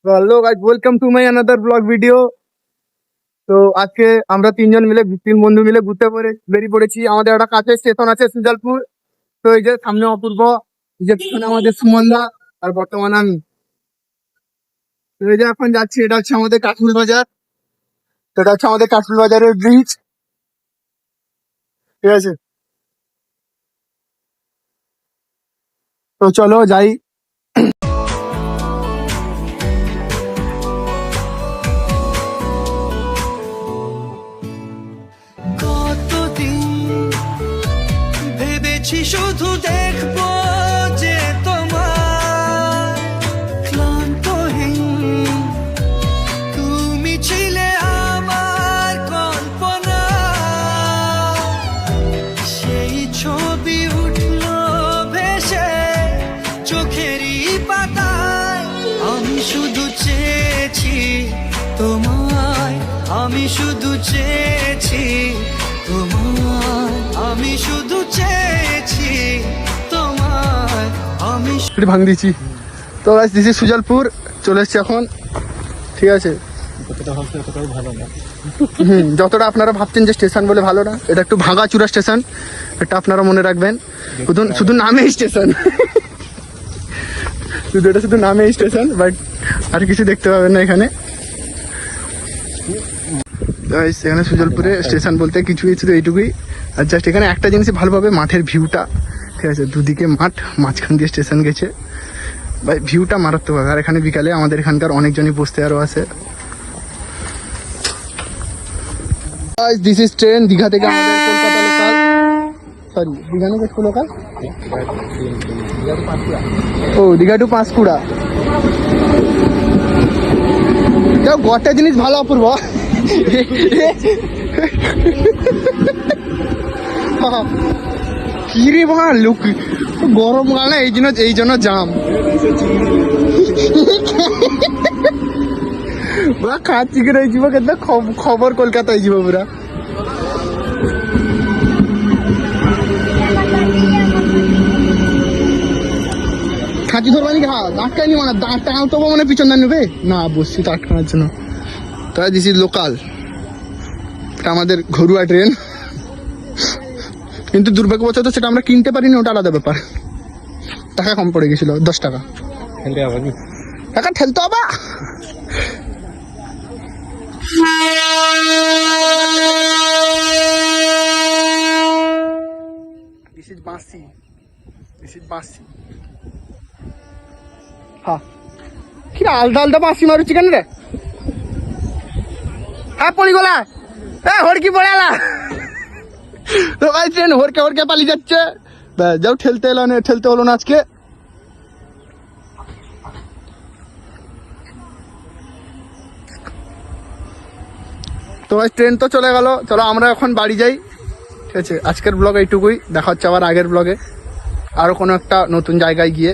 Hello guys, welcome to my another blog video. তো আজকে আমরা তিন বন্ধু মিলে ঘুরতে বেরিয়ে পড়েছি। আমাদের একটা কাছের স্টেশন আছে সুজালপুর। তো এই যে সামনে অপূর্ব, এই যে পিছনে আমাদের সুমনদা, আর বর্তমানে আমি। তো এই যে এখন যাচ্ছি, এটা হচ্ছে আমাদের কাশফুল বাজার। তো এটা হচ্ছে আমাদের কাশফুল বাজারের ব্রিজ, ঠিক আছে। তো চলো যাই। কতদিন ভেবেছি শুধু দেখবো যে তোমার ক্লান্তহীন তুমি ছিলে আমার কল্পনা, সেই ছবি উঠলো ভেসে চোখেরই পাতায়। আমি শুধু চেয়েছি তোমায়, আমি শুধু চেয়েছি তোমায়, আমি শুধু চেয়েছি তোমায়, আমি ভাঙ দিচ্ছি। তো গাইস, দিস ইজ সুজালপুর, চলে এসছি এখন, ঠিক আছে। যতটা আপনারা ভাবছেন যে স্টেশন বলে ভালো না, এটা একটু ভাঙাচুরা স্টেশন, এটা আপনারা মনে রাখবেন। শুধু নামেই স্টেশন, শুধু নামেই স্টেশন, বাট আর কিছু দেখতে পাবেন না এখানে। Guys, এখানে সুজলপুরে স্টেশন বলতে কিছু কিছু এইটুকুই। আর জাস্ট এখানে একটা জিনিসই ভালো পাবে, মাঠের ভিউটা, ঠিক আছে। দুদিকে মাঠ, মাঝখান দিয়ে স্টেশন গেছে, ভাই ভিউটা মারাত্মক। আর এখানে বিকালে আমাদের এখানকার অনেকজনই বসতে আরও আসে। দিস ইজ ট্রেন, দীঘা থেকে আমাদের কলকাতা লোকাল, সরি দীঘা না লোকাল, ও দীঘা টু পাঁশকুড়া। যাও, গোটা জিনিস ভালো অপূর্ব। কিরে ভাই লোক, গরম গালে এই জন্য জাম পুরা। খাচ্ছি করে যাব, কিন্তু খবর কলকাতায় যাব পুরা। খাঁচি ধরবা নাকি? হ্যাঁ, আটকায়নি মানে দাঁত টাঙাল তো মানে পিছন দাঁড় নেবে না, বসছি তো আটকানোর জন্য। তাই দিস ইজ লোকাল, এটা আমাদের ঘরুয়া ট্রেন। কিন্তু দুর্ভাগ্যবশত সেটা আমরা কিনতে পারিনি, ওটা আলাদা ব্যাপার। টাকা কম পড়ে গেছিল, 10 টাকা। টাকা ঠেলতে হবে। This is Basi. হ্যাঁ, কি আলদা বাসি মারুছি কেন রে? হ্যাঁ, পড়ি গলা, হড়কি পড়ে আলা। তো ভাই ট্রেন হরকে পালিয়ে যাচ্ছে। যাও, ঠেলতে হলো না আজকে। তো ভাই ট্রেন তো চলে গেল, চলো আমরা এখন বাড়ি যাই, ঠিক আছে। আজকের ব্লগ এইটুকুই, দেখা হচ্ছে আবার আগের ব্লগে আরো কোনো একটা নতুন জায়গায় গিয়ে।